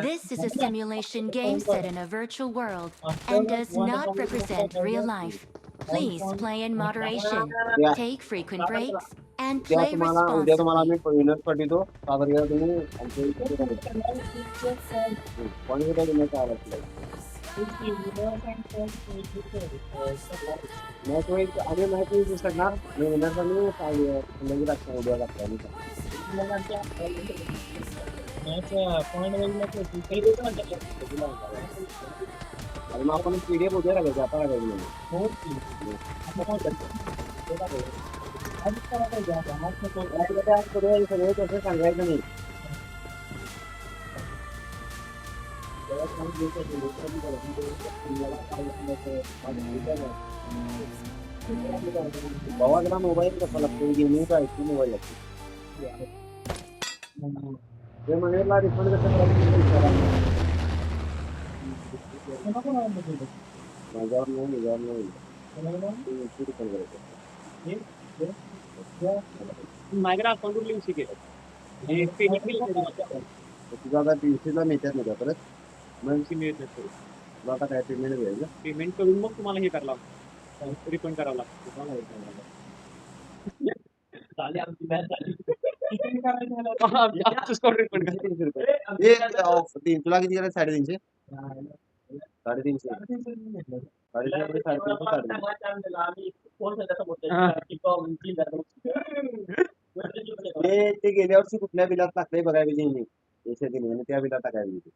This is a simulation game set in a virtual world and does not represent real life. Please play in moderation, या take frequent breaks, and उद्या play तुम्हाला responsibly. आम्ही winner पाठवतो सादर करा तुम्ही आमच्या कोणी कुठे विनर आला मॅच वाईज आम्ही मॅच वाईज दिसणार मी विनर आणि लागतो उद्या लागतो आणि मग आपण पीडीएफ उद्या लागायचं आता लागायचं सगळे कसं सांगायचं नाही भावाकडा मोबाईल कसा लागतो गेमिंग काय मोबाईल लागतो ते म्हणेल रिफंड कसं माझ्यावर नाही माझ्याकडे अकाउंट लिंक शिकेल तुझा आता 300ला मिळतात ना परत मंथली मिळत नसतो तुला आता काय पेमेंट मिळेल पेमेंट करून मग तुम्हाला हे करावं लागतं रिफंड करावं लागतं तुला किती करायचं 350 ते गेल्या वर्षी कुठल्या बिलात टाकलंय बघायला पाहिजे देशातील आणि त्या बिलात टाकायला पाहिजे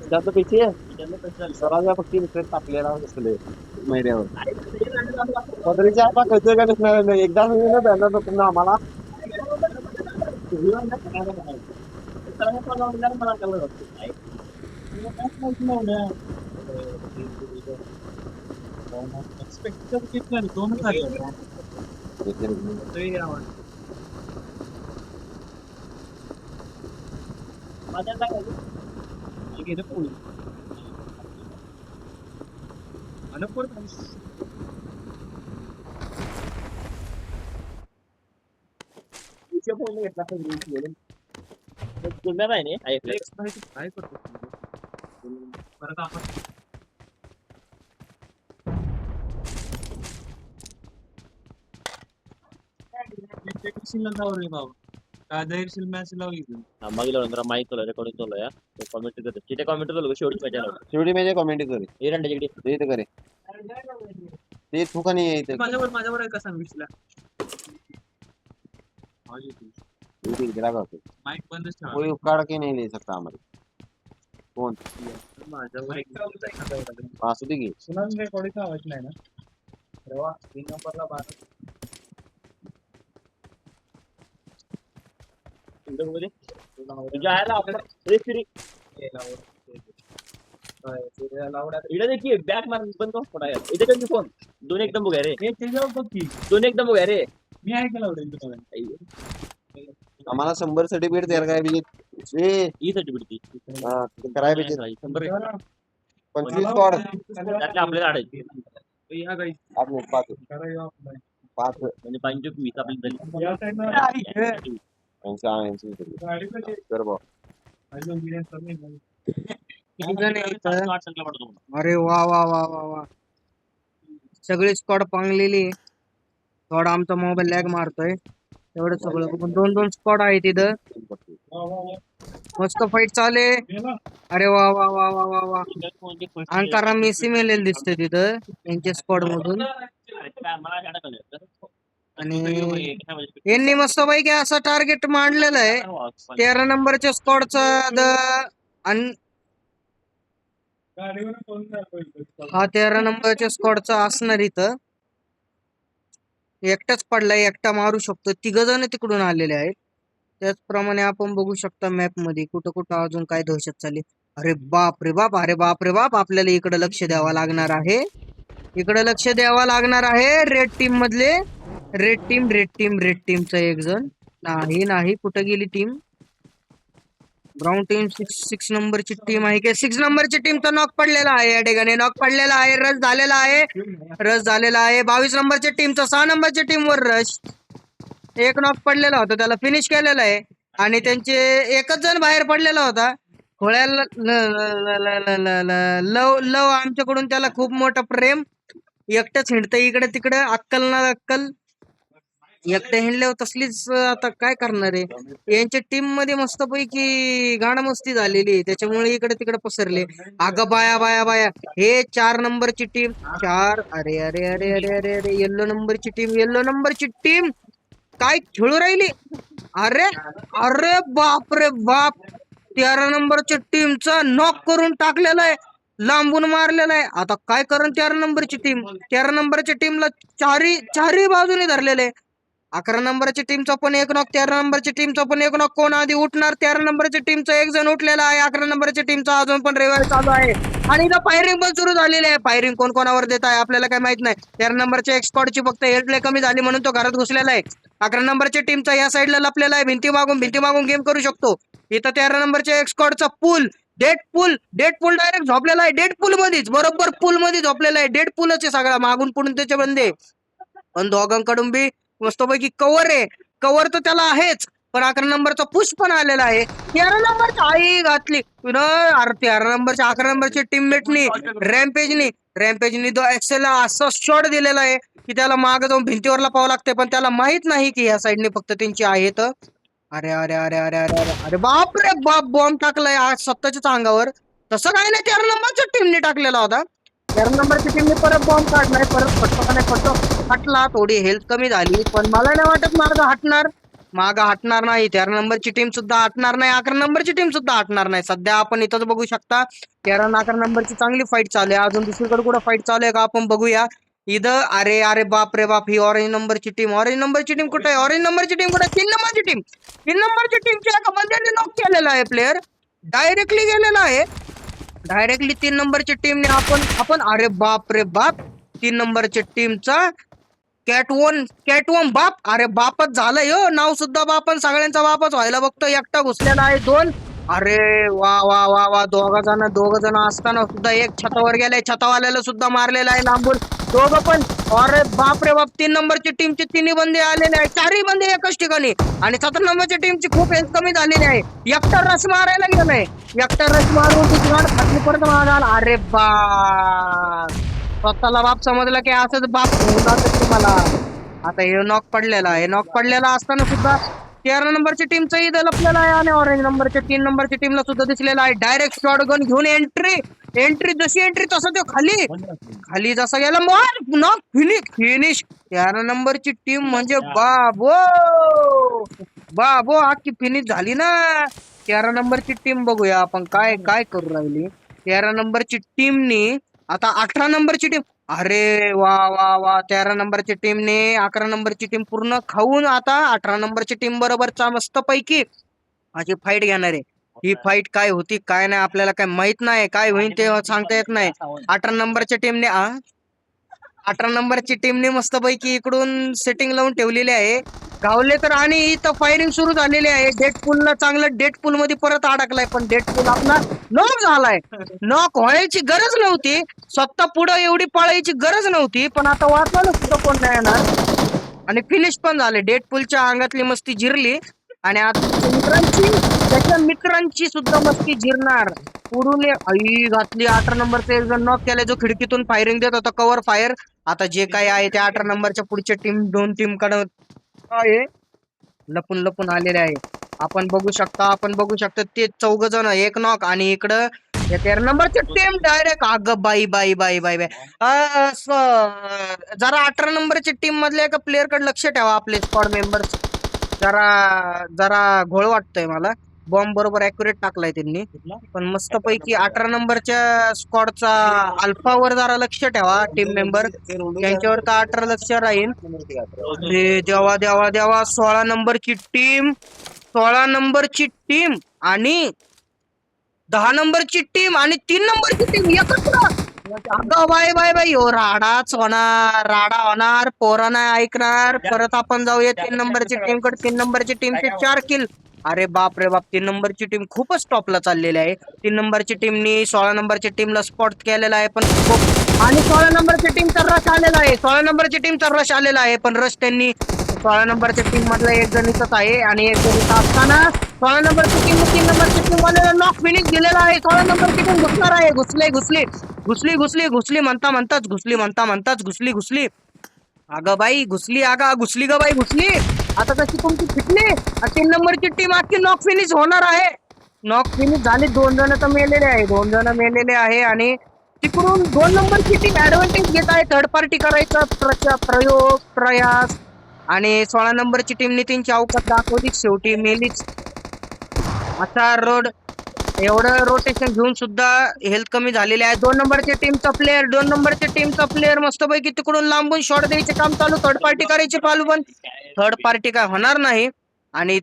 जास्त पैसे सरांना फक्त रिक्वेस्ट टाकलेला असले महिन्यावर पदरीच्या आता खर्च काय नसणार नाही एकदा सांगितलं बॅनर नको ना आम्हाला शेवटी माझ्या कॉमेंट करे ते तू का नाही माझ्यावर आहे का सांग विषयला माइक बंद कोई उखाड़ के नहीं ले सकता हमारे कौन असू दे की रेकॉर्डिंगचा आवाज नाही ना तेव्हा 3 नंबरला 12 देखिए बॅक मार बंद करून पडा यार इथे कंची फोन दोन एकदम बघा रे हे त्याच्यावर बघ की दोन एकदम बघा रे मी आहे केला आम्हाला 100 सर्टिफिकेट तयार करायला पाहिजे ई सर्टिफिकेट हा करायला पाहिजे 100 25 स्क्वॉड त्यातले आपल्याला आडायचे या गाईस आपण पाच म्हणजे 25 आपली झाली कर बा अरे वा वा वा वा वा सगळे स्क्वॉड पांगलेली थोडा आमचा मोबाईल लॅग मारतोय एवढं सगळं दोन दोन स्क्वॉड आहे तिथं मस्त फाईट चाले अरे वा वा वा वा वा वा अंकारा मेसी मेलेल दिसतोय तिथं यांच्या स्क्वॉड मधून आणि यांनी मस्त पैकी असं टार्गेट मांडलेलं आहे 13 नंबरच्या स्क्वॉडचा हा 13 नंबरच्या स्क्वॉडचा असणार इथं एकटाच पडलाय एकटा मारू शकतो 3 जण तिकडून आलेले आहेत त्याचप्रमाणे आपण बघू शकता मॅप मध्ये कुठं कुठं अजून काय दहशत चालली अरे बाप रे बाप अरे बाप रे बाप आपल्याला इकडे लक्ष द्यावं लागणार आहे इकडे लक्ष द्यावं लागणार आहे रेड टीम मधले रेड टीमचा एक जण नाही कुठं गेली टीम. ब्राऊन टीम 6 नंबरची टीम आहे की 6 नंबरची टीमचा नॉक पडलेला आहे या ठिकाणी. नॉक पडलेला आहे, रश झालेला आहे 22 नंबरच्या टीमचा 6 नंबरच्या टीमवर रश. एक नॉक पडलेला होता, त्याला फिनिश केलेला आहे आणि त्यांचे एकच जण बाहेर पडलेला होता. खोळ्याला लव लव आमच्याकडून त्याला खूप मोठं प्रेम. एकटंच हिंडतं इकडे तिकडे, अक्कल ना अक्कल. एकटे हिंडल्यावर तसलीच आता काय करणार आहे. यांच्या टीम मध्ये मस्तपैकी गाणमस्ती झालेली आहे, त्याच्यामुळे इकडे तिकडे पसरले. अगं बाया बाया बाया, हे 4 नंबरची टीम 4. अरे अरे अरे अरे अरे अरे येल्लो नंबरची टीम काय खेळू राहिली. अरे अरे बाप रे बाप, 13 नंबरच्या टीमचा नॉक करून टाकलेला आहे, लांबून मारलेला आहे. आता काय करण 13 नंबरची टीम. 13 नंबरच्या टीमला चारही बाजूने धरलेले आहे. 11 नंबरच्या टीमचा पण एक नॉक, 13 नंबरच्या टीमचा पण एक नॉक. कोण आधी उठणार. 13 नंबरच्या टीमचा एक जण उठलेला आहे, 11 नंबरच्या टीमचा अजून पण रिवाइव चालू आहे आणि इथं फायरिंग पण सुरू झालेली आहे. फायरिंग कोण कोणावर देत आहे आपल्याला काय माहित नाही. 13 नंबरच्या एक स्क्वॉडची फक्त हेल्थ लय कमी झाली म्हणून तो घरात घुसलेला आहे. 11 नंबरच्या टीमचा या साईडला लपलेला आहे, भिंती मागून गेम करू शकतो. इथं 13 नंबरच्या एक स्क्वॉडचा डेड पूल डायरेक्ट झोपलेला आहे. डेड पूल मध्येच, बरोबर पूल मध्ये झोपलेला आहे. डेड पूलच आहे सगळा, मागून पुढून त्याचे बंदे. पण दोघांकडून बी मस्तपैकी कव्हर आहे. कव्हर तर त्याला आहेच, पण 11 नंबरचा पुश पण आलेला आहे. 13 नंबरची आई घातली. 13 नंबरच्या 11 नंबरच्या टीममेटनी रॅम्पेजनी तो एक्सेलला असा शॉट दिलेला आहे की त्याला मागे जाऊन भिंतीवरला पाहावं लागतंय, पण त्याला माहित नाही की ह्या साईडने फक्त त्यांची आहेत. अरे अरे अरे अरे अरे अरे अरे बाप रे बाप, बॉम्ब टाकलाय आज स्वतःच्याच अंगावर. तसं काही नाही, 13 नंबरच्या टीमने टाकलेला होता. 13 नंबरच्या टीमने परत बॉम्ब काढलाय, परत फटतो हटला. थोडी हेल्थ कमी झाली, पण मला नाही वाटत मागं हटणार नाही. 13 नंबरची टीम सुद्धा हटणार नाही, 11 नंबरची टीम सुद्धा हटणार नाही. सध्या आपण इथंच बघू शकता 13 आणि 11 नंबरची चांगली फाईट चालू आहे. अजून दुसरीकडे कुठं फाईट चालू आहे का आपण बघूया. इथं अरे अरे बाप रे बाप, ही ऑरेंज नंबरची टीम कुठे आहे. 3 नंबरची टीमच्या एका बंद्याने नॉक केलेला आहे प्लेअर, डायरेक्टली गेलेला आहे. 3 नंबरच्या टीमने आपण अरे बाप रे बाप, 3 नंबरच्या टीमचा कॅटवन बाप. अरे बापच झालंय हो, नाव सुद्धा बापन, सगळ्यांचा बापच व्हायला बघतो. एकटा घुसलेला आहे 2. अरे वा वा वा वा, दोघ जण असताना सुद्धा एक छतावर गेलाय, छतावाल्याला सुद्धा मारलेला आहे लांबून दोघं पण. अरे बाप रे बाप, 3 नंबरची टीमचे 3 बंदे आलेले आहेत, 4 बंदे एकाच ठिकाणी. आणि 17 नंबरच्या टीमची खूप हेल्थ कमी झालेली आहे. एकटा रश मारायला गेलाय, मारून तिची गाड फाटली, परत मागाल. अरे बाप, स्वतःला बाप समजला की असंच बाप तुम्हाला. आता हे नॉक पडलेला असताना सुद्धा 13 नंबरच्या टीमचा इथं लपलेला आहे आणि ऑरेंज नंबरच्या 3 नंबरच्या टीमला सुद्धा दिसलेला आहे. डायरेक्ट शॉटगन घेऊन एंट्री जशी एंट्री तसं तो खाली जसा गेला मार नॉक फिनिश. 13 नंबरची टीम म्हणजे बाबो अख्खी फिनिश झाली ना. 13 नंबरची टीम बघूया आपण काय करू राहिली. 13 नंबरची टीमनी आता 18 नंबरची टीम, अरे वा वा वा, 13 नंबरच्या टीमने 11 नंबरची टीम पूर्ण खाऊन आता 18 नंबरची टीम बरोबरचा मस्त पैकी माझी फाईट घेणार आहे. ही फाईट काय होती काय नाही आपल्याला काय माहित नाही, काय होईल ते सांगता येत नाही. 18 नंबरच्या टीमने 18 नंबरची टीमने मस्तपैकी इकडून सेटिंग लावून ठेवलेली आहे, गावले तर. आणि इथं फायरिंग सुरू झालेली आहे. डेडपूलला चांगलं डेडपूल मध्ये परत अडकलाय, पण डेडपूल आपला नॉक झालाय. नॉक व्हायची गरज नव्हती, स्वतः पुढे एवढी पळायची गरज नव्हती, पण आता वाचवायला सुद्धा कोण नाही येणार आणि फिनिश पण झाले. डेडपूलच्या अंगातली मस्ती जिरली आणि आता त्याच्या मित्रांची सुद्धा मस्ती जिरणार. पुढून आई घातली. 18 नंबरचा एक जण नॉक केलाय, जो खिडकीतून फायरिंग देत होता, कव्हर फायर. आता जे काही आहे ते 18 नंबरच्या पुढच्या दोन टीम कडे आहे, लपून आलेले आहे. आपण बघू शकता ते 4 जण, एक नॉक. आणि इकडं 13 नंबरची टीम डायरेक्ट अगं बाई जरा 18 नंबरची टीम मधल्या एका प्लेअर कडे लक्ष ठेवा. आपले स्क्वॉड मेंबर्स जरा घोळ वाटतोय मला. बॉम्ब बरोबर अॅक्युरेट टाकलाय त्यांनी, पण मस्त पैकी 18 नंबरच्या स्क्वॉडचा अल्फावर जरा लक्ष ठेवा टीम मेंबर, त्यांच्यावर का 18 लक्ष राहील. देवा 16 नंबरची टीम आणि 10 नंबरची टीम आणि 3 नंबरची टीम एकत्र अगं बाय बाय बाय हो राडाच होणार, राडा होणार, पोरं नाही ऐकणार. परत आपण जाऊया 3 नंबरची टीम कडे. 3 नंबरची टीमचे 4 किल. अरे बाप रे बाप, 3 नंबरची टीम खूपच टॉपला चाललेली आहे. 3 नंबरची टीमनी 16 नंबरच्या टीमला स्पॉट केलेला आहे, पण आणि 16 नंबरच्या टीमचा रश आलेला आहे. 16 नंबरच्या टीमचा रश आलेला आहे, पण रश त्यांनी 16 नंबरच्या टीम मधला एक जणीचाच आहे. आणि एक जणीचा असताना 16 नंबरची टीम 3 नंबरच्या टीम वाल्याला नॉक फिनिश दिलेला आहे. 16 नंबरची टीम घुसणार आहे. घुसली घुसली घुसली घुसली घुसली म्हणता म्हणताच घुसली, म्हणता म्हणताच घुसली घुसली. अगं बाई घुसली, अगं घुसली ग बाई घुसली. आता कशी तुमची फिटली. 3 नंबरची टीम आजची नॉक फिनिश होणार आहे. नॉक फिनिश झाली. 2 जण तर मेलेले आहे, 2 जण मेलेले आहे. आणि तिकडून 2 नंबरची टीम ऍडव्हान्टेज घेत आहे. थर्ड पार्टी करायचा प्रयोग प्रयास. आणि 16 नंबरची टीमने त्यांची अवकाश दाखवली, शेवटी मेलीच. आता एवढं रोटेशन घेऊन सुद्धा हेल्थ कमी झालेले आहे. 2 नंबरच्या टीमचा प्लेअर 2 नंबरच्या टीमचा प्लेअर मस्तपैकी तिकडून लांबून शॉट द्यायचे काम चालू. थर्ड पार्टी करायची चालू, पण थर्ड पार्टी काय होणार नाही. आणि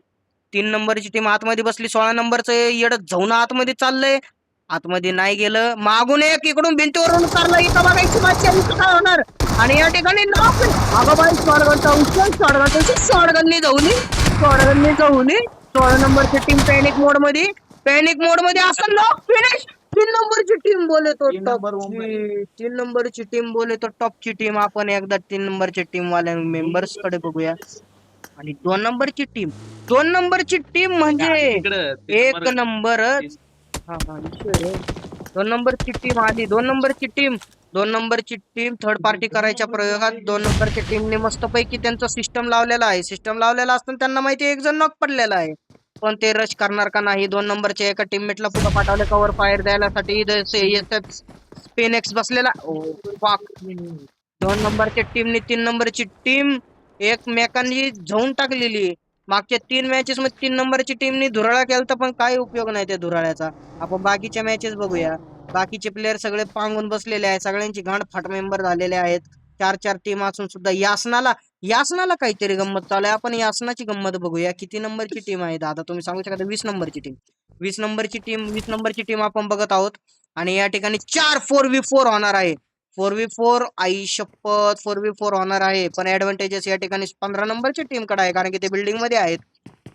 3 नंबरची टीम आतमध्ये बसली. 16 नंबरचं येडं जाऊन आतमध्ये चाललंय. आतमध्ये नाही गेलं. मागून एक इकडून भिंतीवरून उतारलं. इथं बघायची माझी काय होणार. आणि या ठिकाणी अगं बाई शॉटगनचा उचल, शॉटगननी जाऊन 16 नंबरची टीम पॅनिक मोड मध्ये असं नॉक फिनिश. 3 नंबरची टीम बोले तो टॉपची. 3 नंबरची टीम बोले तो टॉपची टीम. आपण एकदा 3 नंबरच्या टीम वाल्या मेंबर्स कडे बघूया. आणि 2 नंबरची टीम म्हणजे एक नंबर. 2 नंबरची टीम आली. 2 नंबरची टीम थर्ड पार्टी करायच्या प्रयोगात 2 नंबरच्या टीमने मस्तपैकी त्यांचं सिस्टम लावलेला आहे. सिस्टम लावलेला असताना त्यांना माहिती एक जण नॉक पडलेला आहे, पण ते रश करणार का नाही. 2 नंबरच्या एका टीममेटला पुढे पाठवले कव्हर फायर द्यायसाठी. स्पेनेक्स बसलेला. 2 नंबरच्या टीमने 3 नंबरची टीम एकमेकांनी जाऊन टाकलेली. मागच्या 3 मॅचेस मध्ये 3 नंबरची टीमनी धुराळा केलता, पण काही उपयोग नाही त्या धुराळ्याचा. आपण बाकीच्या मॅचेस बघूया. बाकीचे प्लेयर सगळे पांगून बसलेले आहेत. सगळ्यांची गांड फाट मेंबर झालेले आहेत. 4-4 टीम असून सुद्धा यासनाला काहीतरी गंमत चालू आहे. आपण यासनाची गंमत बघूया. किती नंबरची टीम आहे दादा तुम्ही सांगू शकता? 20 नंबरची टीम. 20 नंबरची टीम आपण बघत आहोत. आणि या ठिकाणी 4-4v4 होणार आहे. 4v4 आई शपथ 4v4 होणार आहे. पण ऍडव्हान्टेजेस या ठिकाणी 15 नंबरच्या टीम कडे आहे, कारण की ते बिल्डिंग मध्ये आहेत.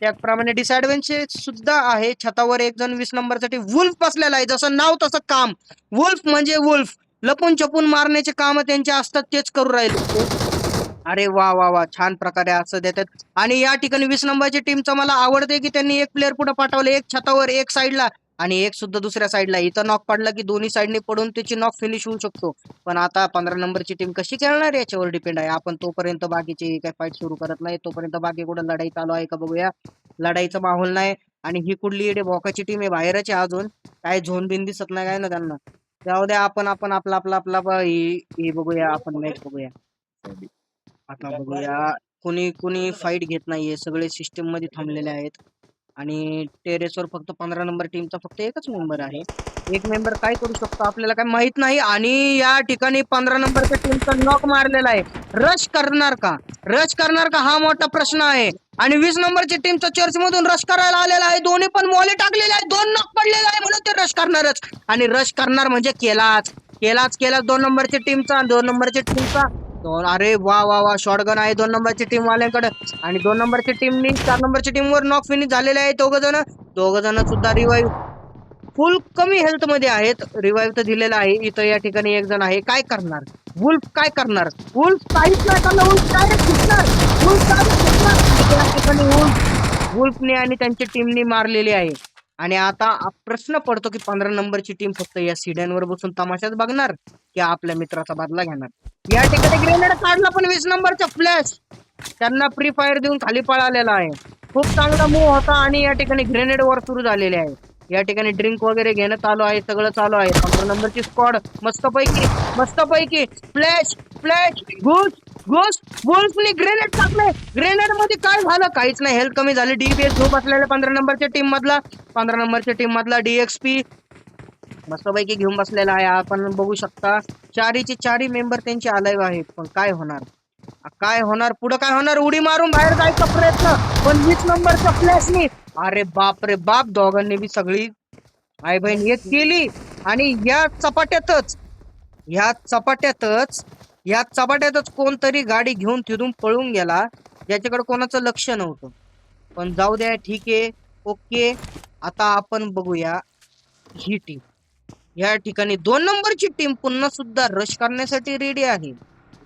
त्याप्रमाणे डिसएडव्हान्टेज सुद्धा आहे. छतावर एक जण 20 नंबरसाठी वुल्फ बसलेला आहे. जसं नाव तसं काम. वुल्फ म्हणजे वुल्फ. लपून छपून मारण्याचे काम त्यांचे असतात, तेच करू राहिले. अरे वा वा वा, छान प्रकारे असं देतात. आणि या ठिकाणी 20 नंबरच्या टीमचं मला आवडते की त्यांनी एक प्लेअर पुढे पाठवले, एक छतावर एक साईडला आणि एक सुद्धा दुसऱ्या साईडला. इथं नॉक पडला की दोन्ही साईडने पडून त्याची नॉक फिनिश होऊ शकतो. पण आता 15 नंबरची टीम कशी खेळणार याच्यावर डिपेंड आहे. आपण तोपर्यंत बाकीची काही फाईट सुरू करत नाही. तोपर्यंत बाकी कुठं लढाई चालू आहे का बघूया. लढाईचा माहोल नाही. आणि ही कुठली एडे भोकाची टीम आहे, बाहेरच आहे अजून. काय झोन बिन दिसत नाही काय ना त्यांना. जाऊ द्या, आपण आपला हे बघूया. आपण मॅच बघूया. आता बघूया. कुणी फाईट घेत नाहीये, सगळे सिस्टीम मध्ये थांबलेले आहेत. आणि टेरेसवर फक्त 15 नंबर टीमचा फक्त एकच मेंबर आहे. एक मेंबर काय करू शकतो आपल्याला काय माहित नाही. आणि या ठिकाणी 15 नंबरच्या टीमचा नॉक मारलेला आहे. रश करणार का हा मोठा प्रश्न आहे. आणि 20 नंबरच्या टीमचा चर्च मधून रश करायला आलेला आहे. दोन्ही पण मोले टाकलेले आहेत. 2 नॉक पडलेले आहे, म्हणून ते रश करणारच. आणि रश करणार म्हणजे केलाच 2 नंबरच्या टीमचा. 2 नंबरच्या टीमचा अरे वा वा वा, शॉटगन आहे 2 नंबरच्या टीम वाल्यांकडे. आणि 2 नंबरच्या टीमनी 4 नंबरच्या टीमवर नॉक फिनिश झालेले आहे. दोघ जण सुद्धा रिवाईव्ह फुल कमी हेल्थ मध्ये आहेत. रिवाईव्ह तर दिलेला आहे. इथं या ठिकाणी एक जण आहे. काय करणार वुल्फ? वुल्फ काहीच नाही करणार. वुल्फने आणि त्यांच्या टीमने मारलेले आहे. आणि आता प्रश्न पडतो की 15 नंबरची टीम फक्त या सीड्यांवर बसून तमाशाच बघणार की आपल्या मित्राचा बदला घेणार. या ठिकाणी ग्रेनेड काढला, पण 20 नंबरचा फ्लॅश त्यांना फ्री फायर देऊन खाली पळालेला आहे. खूप चांगला मूव होता. आणि या ठिकाणी ग्रेनेड वर सुरू झालेले आहे. या ठिकाणी ड्रिंक वगैरे घेणं चालू आहे, सगळं चालू आहे. 15 नंबरची स्क्वॉड मस्तपैकी फ्लॅश घुस वुल्फने ग्रेनेड टाकले. ग्रेनेड मध्ये काय झालं? काहीच नाही. हेल्थ कमी झाली. डीपीएस झोप असलेल्या 15 नंबरच्या टीम मधला डीएक्सपी मस्तपैकी घेऊन बसलेला आहे. आपण बघू शकता चारी मेंबर त्यांचे अलाइव्ह आहेत. पण काय होणार पुढे काय होणार? उडी मारून बाहेर जायचा प्रयत्न, पण 20 नंबरच्या फ्लॅशने अरे बाप रे बाप, दोघांनी बी सगळी आई बहीण एक केली. आणि या चपाट्यातच ह्या चपाट्यातच कोणतरी गाडी घेऊन तिथून पळून गेला, ज्याच्याकडे कोणाचं लक्ष नव्हतं. पण जाऊ द्या, ठीक आहे, ओके. आता आपण बघूया ही टीम. या ठिकाणी 2 नंबरची टीम पुन्हा सुद्धा रश करण्यासाठी रेडी आहे.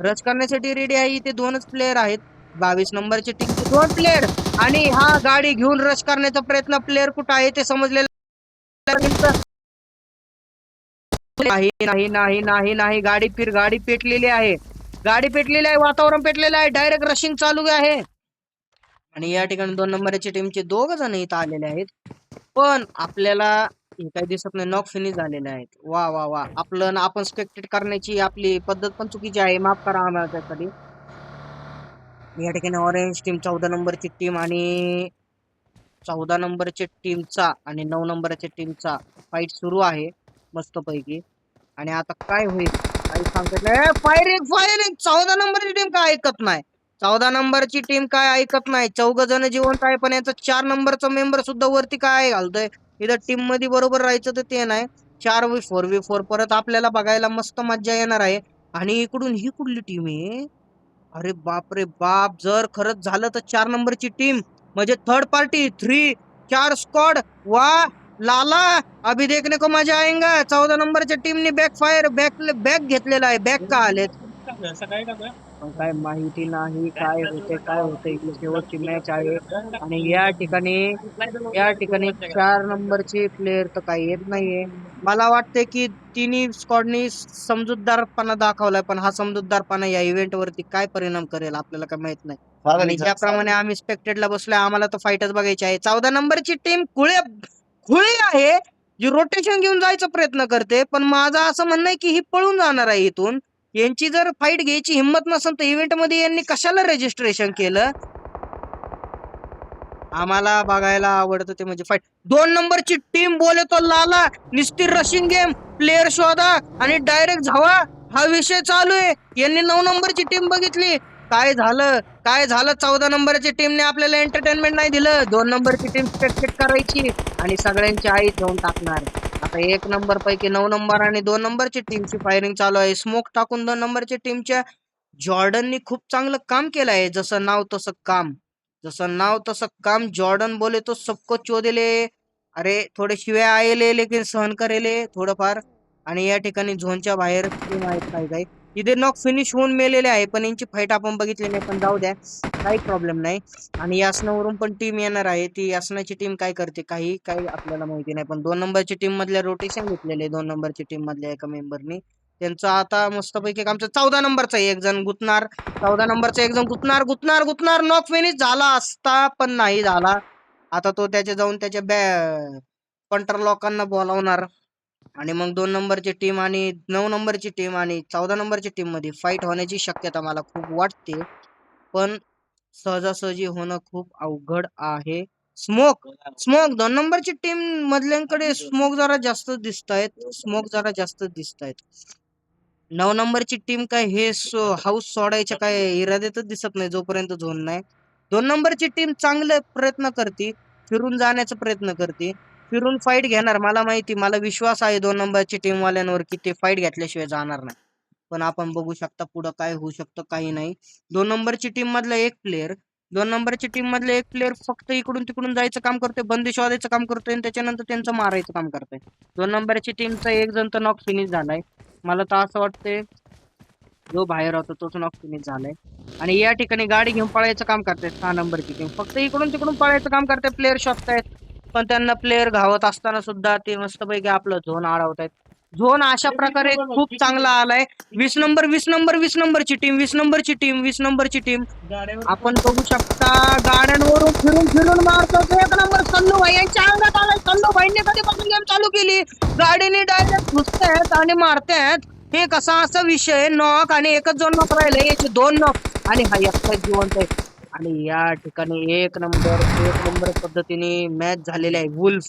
रश करण्यासाठी रेडी आहे. इथे 2च प्लेयर आहेत. 22 नंबरची टीमचे 2 प्लेयर आणि हा गाडी घेऊन रश करण्याचा प्रयत्न. प्लेयर कुठं आहे ते समजलेलं नाही. नाही नाही नाही नाही गाडी पेटलेली आहे. गाडी पेटलेली आहे. वातावरण पेटलेलं आहे. डायरेक्ट रशिंग चालू आहे. आणि या ठिकाणी 2 नंबरच्या टीमचे 2 जण इथं आलेले आहेत. पण आपल्याला हे काही दिसत नाही. नॉक फिनिश झालेले आहेत. वा वा वा. आपण स्पेक्टेट करण्याची आपली पद्धत पण चुकीची आहे. माफ करा आम्हाला त्यासाठी. या ठिकाणी ऑरेंज टीम 14 नंबरची टीम आणि 14 नंबरच्या टीमचा आणि 9 नंबरच्या टीमचा फाईट सुरू आहे मस्तपैकी. आणि आता काय होईल काही सांगत नाही. फायरिंग 14 नंबरची टीम काय ऐकत नाही. 14 नंबरची टीम काय ऐकत नाही. 4 जण जिवंत आहे पण याचा 4 नंबरचा मेंबर सुद्धा वरती काय घालतोय. इथं टीम मध्ये बरोबर राहायचं तर ते नाही. 4v4 परत आपल्याला बघायला मस्त मज्जा येणार आहे. आणि इकडून ही कुठली टीम आहे. अरे बाप रे बाप. जर खरंच झालं तर 4 नंबरची टीम म्हणजे थर्ड पार्टी 4 स्क्वॉड. वाह लाला अभी देखने को मजा आएगा. 14 नंबरच्या टीमने बॅक घेतलेला आहे. बॅक का आलेत पण काय माहिती नाही. काय होते इकडे शेवटची मॅच आहे. आणि या ठिकाणी 4 नंबरचे प्लेयर तर काही येत नाहीये. मला वाटते की तिन्ही स्क्वॉडनी समजूतदारपणा दाखवलाय. पण हा समजूतदारपणा या इव्हेंट वरती काय परिणाम करेल आपल्याला काय माहित नाही. आणि ज्याप्रमाणे आम्ही स्पेक्टेडला बसलोय आम्हाला तर फाईटच बघायची आहे. 14 नंबरची टीम खुळी आहे जी रोटेशन घेऊन जायचा प्रयत्न करते. पण माझं असं म्हणणं आहे की ही पळून जाणार आहे इथून. यांची जर फाईट घ्यायची हिंमत नसेल तर इव्हेंट मध्ये यांनी कशाला रजिस्ट्रेशन केलं. आम्हाला बघायला आवडतं ते म्हणजे फाईट. 2 नंबरची टीम बोलतो लाला निस्ती रशिंग गेम. प्लेयर शोधा आणि डायरेक्ट धावा. हा विषय चालू आहे. यांनी 9 नंबरची टीम बघितली. काय झालं 14 नंबरच्या टीमने आपल्याला एंटरटेनमेंट नाही दिलं. 2 नंबरची टीम स्पेक्टेट करायची आणि सगळ्यांची आई घेऊन टाकणार. आता 1 नंबर पैकी 9 नंबर आणि 2 नंबरची टीमची फायरिंग चालू आहे. स्मोक टाकून 2 नंबरच्या टीमच्या जॉर्डननी खूप चांगलं काम केलं आहे. जसं नाव तसं काम. जॉर्डन बोले तो सबको चोदेले. अरे थोडे शिव्या आलेले लेकिन सहन करेले थोडंफार. आणि या ठिकाणी झोनच्या बाहेर टीम आहेत काही. इथे नॉक फिनिश होऊन मेलेले आहे पण यांची फाईट आपण बघितली नाही. पण जाऊ द्या काही प्रॉब्लेम नाही. आणि यासनावरून पण टीम येणार आहे. ती यासनाची टीम काय करते काही आपल्याला माहिती नाही. पण 2 नंबरची टीम मधल्या रोटेशन घेतलेले 2 नंबरची टीम मधल्या एका मेंबरनी. त्यांचं आता मस्तपैकी आमचं 14 नंबरचा एक जण गुतणार. 14 नंबरचा एक जण गुतणार. नॉक फिनिश झाला असता पण नाही झाला. आता तो जाऊन त्याच्या पंटर लोकांना बोलावणार. आणि मग 2 नंबरची टीम आणि 9 नंबरची टीम आणि 14 नंबरची टीम मध्ये फाईट होण्याची शक्यता मला खूप वाटते. पण सहजासहजी होणं खूप अवघड आहे. स्मोक 2 नंबरची टीम मधल्यांकडे स्मोक जरा जास्त दिसतायत. 9 नंबरची टीम काय हे हाऊस सोडायच्या काय इराद्यातच दिसत नाही जोपर्यंत झोन नाही. 2 नंबरची टीम चांगले प्रयत्न करते. फिरून जाण्याचा प्रयत्न करते. फिरून फाईट घेणार. मला विश्वास आहे 2 नंबरची टीम वाल्यांवर की ते फाईट घेतल्याशिवाय जाणार नाही. पण आपण बघू शकता पुढं काय होऊ शकतं काही नाही. 2 नंबरची टीम मधला एक प्लेयर फक्त इकडून तिकडून जायचं काम करतोय. बंदी शोधायचं काम करतोय आणि त्याच्यानंतर त्यांचं मारायचं काम करतोय. 2 नंबरची टीमचा एक जण तर नॉक फिनिश झालाय. मला तर असं वाटतंय जो बाहेर होता तोच नॉक फिनिश झालाय. आणि या ठिकाणी गाडी घेऊन पळायचं काम करतायत 6 नंबरची टीम. फक्त इकडून तिकडून पळायचं काम करतायत. प्लेयर शोधतायत पण त्यांना प्लेयर घावत असताना सुद्धा ते मस्तपैकी आपलं झोन अडवतायत. झोन अशा प्रकारे खूप चांगला आलाय. 20 नंबरची टीम आपण बघू शकता गाड्यांवरून फिरून मारतात. 1 नंबर सल्लू भाई यांच्या अंगात आलाय. सल्लू भाईने कधीपासून गेम चालू केली. गाडीने डायरेक्ट घुसतायत आणि मारतायत. हे कसा असा विषय. नॉक आणि एकच झोन नॉक राहिले. याचे 2 नॉक आणि हा एकटाच जिवंत आहे. आणि या ठिकाणी 1 नंबर पद्धतीने मॅच झालेली आहे. वुल्फ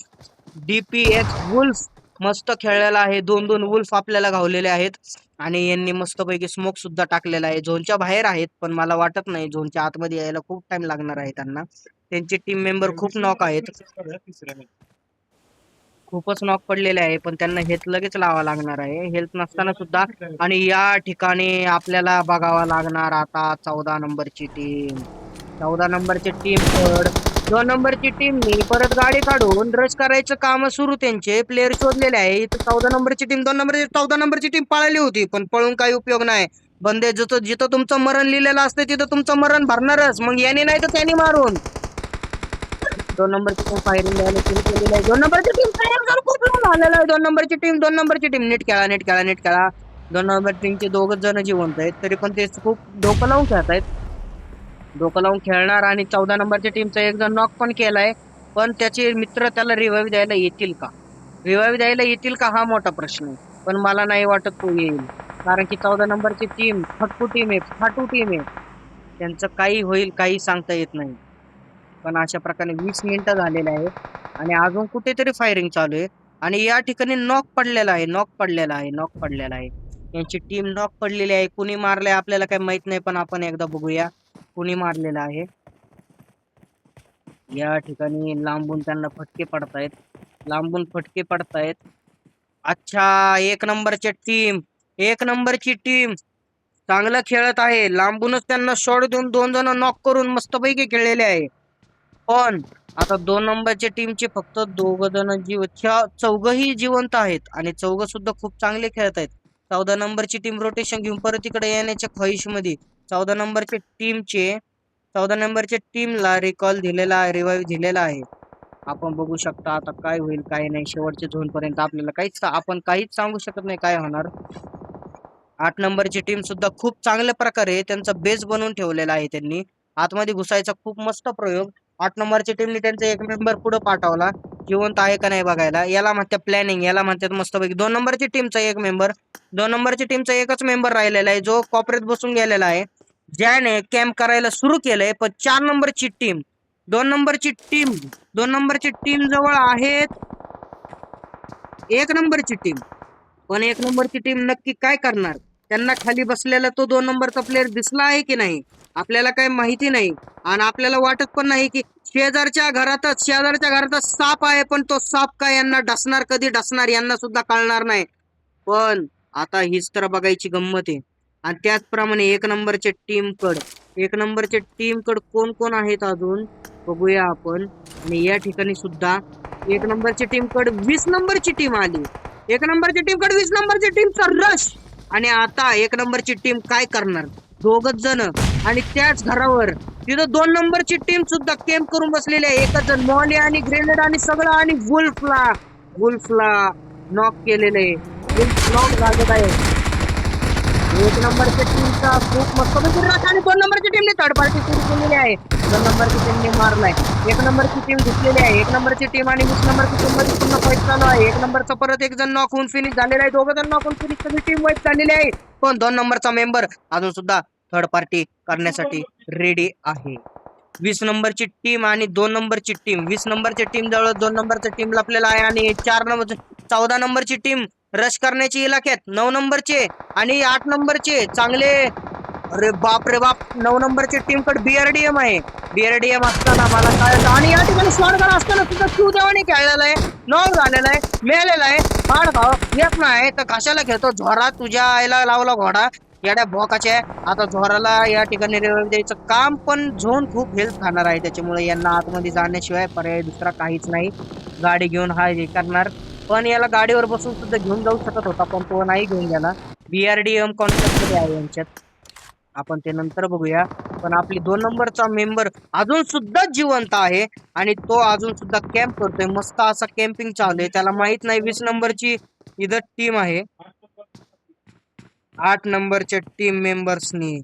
DPX वुल्फ मस्त खेळलेला आहे. 2 वुल्फ आपल्याला घावलेले आहेत. आणि यांनी मस्तपैकी स्मोक सुद्धा टाकलेला आहे. झोनच्या बाहेर आहेत पण मला वाटत नाही झोनच्या आतमध्ये यायला खूप टाइम लागणार आहे त्यांना. त्यांचे टीम मेंबर खूप नॉक आहेत. खूपच नॉक पडलेले आहे, पण त्यांना हेल्थ लगेच लावा लागणार आहे, हेल्थ नसताना सुद्धा. आणि या ठिकाणी आपल्याला बघावं लागणार आता 14 नंबरची टीम. 14 नंबरची टीम कड 2 नंबरची टीमनी परत गाडी काढून रश करायचं काम सुरू, त्यांचे प्लेयर शोधलेले आहे. इथं 14 नंबरची टीम 14 नंबरची टीम पळाली होती, पण पळून काही उपयोग नाही. बंदे जिथं जिथं तुमचं मरण लिहिलेलं असतं तिथं तुमचं मरण भरणारच, मग याने नाही तर त्याने मारून. 2 नंबरची टीम फायरिंग द्यायला सुरू केलेली आहे. 2 नंबरची टीम खूप लांब झालेला आहे. 2 नंबरची टीम 2 नंबरची टीम नीट खेळा नीट खेळा नीट खेळा. 2 नंबर टीमचे दोघच जण जिवंत आहेत, तरी पण ते खूप डोकं लावून खेळत आहेत. डोकं लावून खेळणार. आणि 14 नंबरच्या टीमचा एक जण नॉक पण केलाय, पण त्याचे मित्र त्याला रिवाईव्ह द्यायला येतील का? रिवाईव्ह द्यायला येतील का हा मोठा प्रश्न आहे, पण मला नाही वाटत तो येईल. कारण की 14 नंबरची टीम फटकू टीम आहे, फाटू टीम आहे. त्यांचं काही होईल काही सांगता येत नाही. पण अशा प्रकारे 20 मिनिटं झालेले आहे आणि अजून कुठेतरी फायरिंग चालू आहे. आणि या ठिकाणी नॉक पडलेला आहे, नॉक पडलेला आहे, नॉक पडलेला आहे. यांची टीम नॉक पडलेली आहे. कुणी मारलंय आपल्याला काही माहित नाही, पण आपण एकदा बघूया कुणी मारलेला आहे. या ठिकाणी लांबून त्यांना फटके पडतायत, लांबून फटके पडतायत. अच्छा, 1 नंबरची टीम, 1 नंबरची टीम चांगलं खेळत आहे. लांबूनच त्यांना शॉट देऊन 2 जण नॉक करून मस्तपैकी खेळलेले आहे. पण आता 2 नंबरच्या टीमचे फक्त 2 जण चौघही जिवंत आहेत आणि चौघ सुद्धा खूप चांगले खेळत आहेत. 14 नंबरची टीम रोटेशन घेऊन परत इकडे येण्याच्या ख्वाहिशमध्ये 14 नंबरच्या टीमला रिकॉल दिलेला आहे, रिवाईव्ह दिलेला आहे. आपण बघू शकता आता काय होईल काय नाही. शेवटच्या झोन पर्यंत आपल्याला आपण काहीच सांगू शकत नाही काय होणार. 8 नंबरची टीम सुद्धा खूप चांगल्या प्रकारे त्यांचा बेस बनवून ठेवलेला आहे. त्यांनी आतमध्ये घुसायचा खूप मस्त प्रयोग. 8 नंबरच्या टीमने त्यांचा एक मेंबर पुढे पाठवला, जिवंत आहे का नाही बघायला. याला म्हणतात प्लॅनिंग, याला म्हणतात मस्तपैकी. 2 नंबरची टीमचा एक मेंबर, 2 नंबरच्या टीमचा एकच मेंबर राहिलेला आहे, जो कॉपरेट बसून गेलेला आहे, ज्याने कॅम्प करायला सुरू केलंय. पण 4 नंबरची टीम 2 नंबरची टीम जवळ आहेत 1 नंबरची टीम. पण 1 नंबरची टीम नक्की काय करणार? त्यांना खाली बसलेला तो 2 नंबरचा प्लेअर दिसला आहे की नाही आपल्याला काही माहिती नाही. आणि आपल्याला वाटत पण नाही की शेजारच्या घरातच साप आहे, पण तो साप काय यांना डसणार, कधी डसणार यांना सुद्धा कळणार नाही. पण आता हीच तर बघायची गंमत आहे. आणि त्याचप्रमाणे 1 नंबरच्या टीमकड कोण कोण आहेत अजून बघूया आपण. आणि या ठिकाणी सुद्धा 1 नंबरच्या टीमकड 20 नंबरची टीम आली. 1 नंबरच्या टीमकडे 20 नंबरच्या टीमचा रश. आणि आता 1 नंबरची टीम काय करणार? दोघच जण आणि त्याच घरावर तिथं 2 नंबरची टीम सुद्धा कॅम्प करून बसलेली आहे. एकच जण मॉली आणि ग्रेनेड आणि सगळं, आणि वुल्फला नॉक केलेले, नॉक लागत आहे. 1 नंबरच्या टीमचा खूप मस्त रश. आणि 2 नंबरच्या टीमने थर्ड पार्टी सुरू केलेली आहे. 2 नंबरची टीमने मारलाय. 1 नंबरची टीम घुसलेली आहे. 1 नंबरची टीम आणि 20 नंबरची टीम मध्ये पुन्हा फाईट चालू आहे. 1 नंबरचा परत एक जण नॉक होऊन फिनिश झालेला आहे. 2 जण नॉक होऊन फिनिश, सगळी टीम वाईट झालेली आहे. पण 2 नंबरचा मेंबर अजून सुद्धा थर्ड पार्टी करण्यासाठी रेडी आहे. 20 नंबरची टीम आणि 2 नंबरची टीम, 20 नंबरच्या टीम जवळ 2 नंबरच्या टीम लपलेला आहे. आणि 14 नंबरची टीम रश करण्याची इलाक्यात 9 नंबरचे आणि 8 नंबरचे चांगले. अरे बाप रे बाप, 9 नंबरच्या टीमकडे BRDM आहे. BRDM असताना मला काय, आणि या ठिकाणी शॉटगन असताना सुद्धा शिवदेवाने खेळलेला आहे, नॉक झालेला आहे, मेलेला आहे. हाड भाव येत नाही तर कशाला खेळतो झोरा, तुझ्या आईला लावला घोडा येड्या भोकाचे. आता झोराला या ठिकाणी रिवाईव्ह द्यायचं काम, पण झोन खूप हेल्थ खाणार आहे, त्याच्यामुळे यांना आतमध्ये जाण्याशिवाय पर्याय दुसरा काहीच नाही. गाडी घेऊन हा हे करणार, पण याला गाडीवर बसून सुद्धा घेऊन जाऊ शकत होता, पण तो नाही घेऊन गेला. BRDM कॉन्टॅक्ट मध्ये आहे यांच्यात, आपण ते नंतर बघूया. पण आपली 2 नंबरचा मेंबर अजून सुद्धा जिवंत आहे आणि तो अजून सुद्धा कॅम्प करतोय. मस्त असा कॅम्पिंग चालू आहे. त्याला माहित नाही 20 नंबरची इथं टीम आहे. 8 नंबरच्या टीम मेंबर्सनी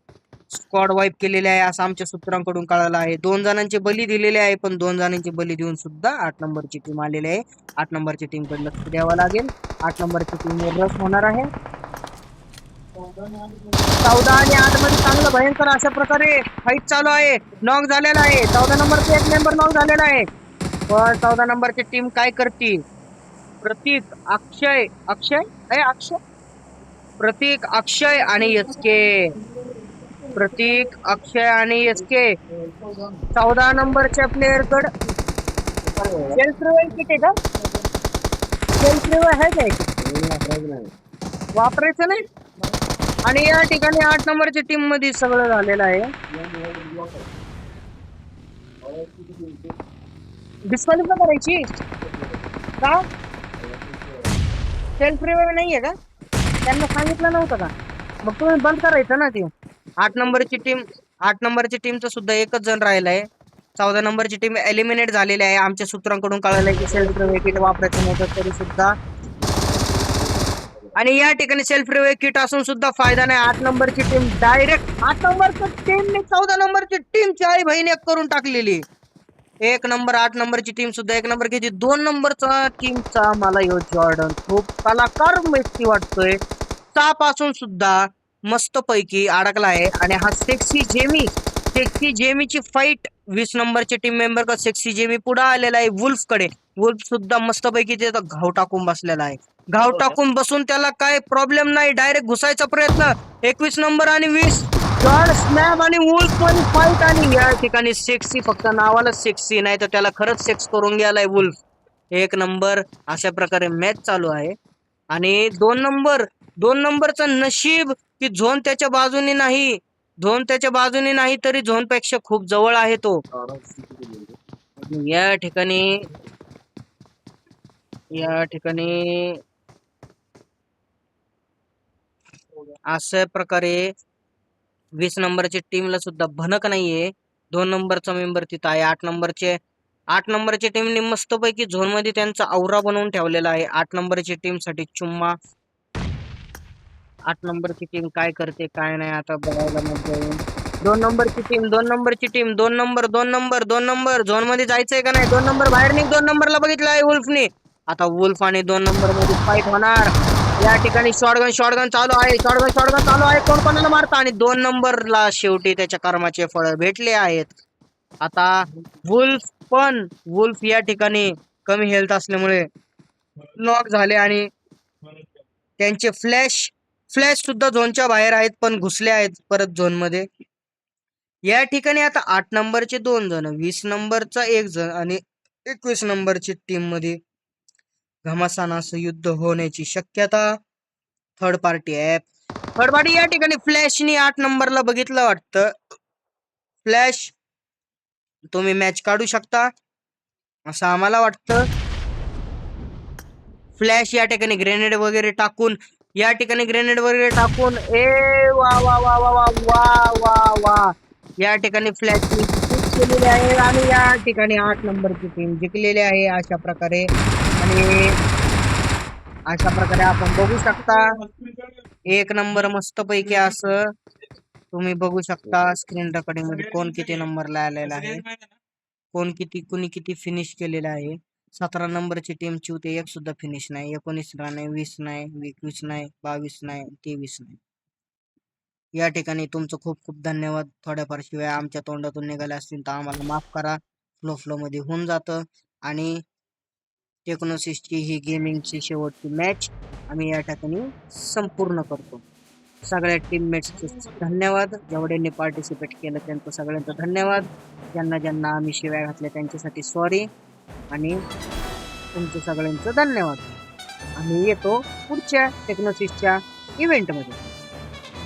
स्क्वॉड वाईप केलेले आहे असं आमच्या सूत्रांकडून कळालं आहे. 2 जणांचे बली दिलेले आहे, पण 2 जणांचे बली देऊन सुद्धा 8 नंबरची टीम आलेली आहे. 8 नंबरच्या टीम कडे लक्ष द्यावं लागेल. 8 नंबरची टीम रस होणार आहे. 14 आणि 8 मध्ये चांगलं भयंकर अशा प्रकारे फाईट चालू आहे. नॉक झालेला आहे 14 नंबरचा एक मेंबर, नॉक झालेला आहे. पण 14 नंबरची टीम काय करते? प्रतीक, अक्षय आणि SK 14 नंबरच्या प्लेअर कडे सेल्फ रिवाइव्ह किट आहे का? सेल्फ रिवाय आहे का? वापरायचं नाही. आणि या ठिकाणी 8 नंबरच्या टीम मध्ये सगळं झालेलं आहे. डिस्क्वालिफाय करायची का? सेल्फ रिवाय नाहीये का? त्यांना सांगितलं नव्हतं का? मग तुम्ही बंद करायचं ना ते. 8 नंबरची टीमचा सुद्धा एकच जण राहिलाय. 14 नंबरची टीम एलिमिनेट झालेली आहे. आमच्या सूत्रांकडून कळालंय की सेल्फ रिवाय किट वापरायचं नव्हतं तरी सुद्धा. आणि या ठिकाणी सेल्फ रिवाय किट असून सुद्धा फायदा नाही. 8 नंबरची टीम डायरेक्ट 8 नंबरच्या टीमने 14 नंबरची टीमची आई बहीण एक करून टाकलेली. 1 नंबर 8 नंबरची टीम सुद्धा 1 नंबर घेतली. 2 नंबरचा टीमचा मला यो जॉर्डन खूप कलाकार व्यक्ती वाटतोय. पासून सुद्धा मस्त पैकी अडकला आहे. आणि हा सेक्सी जेमीची फाईट 20 नंबरचे टीम मेंबर का सेक्सी जेमी पुढे आलेला आहे वुल्फ कडे. वुल्फ सुद्धा मस्त पैकी त्याचा घाव टाकून बसलेला आहे. घाव टाकून बसून त्याला काय प्रॉब्लेम नाही. डायरेक्ट घुसायचा प्रयत्न. 21 नंबर आणि 20 जॉर्ड स्नॅप आणि वुल्फ मध्ये फाईट. आणि या ठिकाणी सेक्सी फक्त नावाला सेक्सी नाही तर त्याला खरंच सेक्स करून गेलाय वुल्फ. 1 नंबर अशा प्रकारे मॅच चालू आहे. आणि 2 नंबरचं नशीब की झोन त्याच्या बाजूने नाही तरी झोन पेक्षा खूप जवळ आहे तो. या ठिकाणी अशा प्रकारे 20 नंबरच्या टीमला सुद्धा भनक नाहीये. 2 नंबरचा मेंबर तिथं आहे. 8 नंबरच्या टीमने मस्तपैकी झोन मध्ये त्यांचा औरा बनवून ठेवलेला आहे. 8 नंबरची टीम साठी चुम्मा. 8 नंबरची टीम काय करते काय नाही आता बघायला मजा येईल. 2 नंबरची टीम 2 नंबर झोन मध्ये जायचंय का नाही. 2 नंबर बाहेर निघ. 2 नंबरला बघितलं आहे वुल्फने. आता वुल्फ आणि 2 नंबर मध्ये फाईट होणार. या ठिकाणी शॉटगन चालू आहे. शॉटगन चालू आहे. कोण कोणाला मारता. आणि 2 नंबरला शेवटी त्याच्या कर्माचे फळ भेटले आहेत. आता वुल्फ या ठिकाणी कमी हेल्थ असल्यामुळे नॉक झाले आणि त्यांचे फ्लॅश सुद्धा झोनच्या बाहेर आहेत पण घुसले आहेत परत झोन मध्ये. या ठिकाणी आता 8 नंबरचे 2 जण 20 नंबरचा 1 जण आणि 21 नंबरची टीम मध्ये घमासान असं युद्ध होण्याची शक्यता. थर्ड पार्टी या ठिकाणी फ्लॅशनी 8 नंबरला बघितलं वाटतं. फ्लॅश तुम्ही मॅच काढू शकता असं आम्हाला वाटतं. फ्लॅश या ठिकाणी ग्रेनेड वगैरे टाकून ए वा वा वा वा वा वा वा वा या ठिकाणी फ्लॅश केलेले आहे. आणि या ठिकाणी 8 नंबरची टीम जिंकलेली आहे अशा प्रकारे. आणि अशा प्रकारे आपण बघू शकता 1 नंबर मस्त पैकी असं तुम्ही बघू शकता स्क्रीन रेकॉर्डिंग मध्ये कोण किती नंबरला आलेला आहे. कुणी किती फिनिश केलेला आहे. 17 नंबरची टीमची होते 1 सुद्धा फिनिश नाही. 19 नाही 20 नाही 21 नाही 22 नाही 23 नाही. या ठिकाणी तुमचं खूप खूप धन्यवाद. थोड्याफार शिवाय आमच्या तोंडातून निघाल्या असतील तर आम्हाला माफ करा. फ्लो मध्ये होऊन जातं. आणि टेक्नोसिसची ही गेमिंगची शेवटची मॅच आम्ही या ठिकाणी संपूर्ण करतो. सगळ्या टीममेट्सचे धन्यवाद. जेवढ्यांनी पार्टिसिपेट केलं त्यांचं सगळ्यांचं धन्यवाद. ज्यांना आम्ही शिव्या घातल्या त्यांच्यासाठी सॉरी. आणि तुमचं सगळ्यांचं धन्यवाद. आम्ही येतो पुढच्या टेक्नोसिसच्या इव्हेंटमध्ये.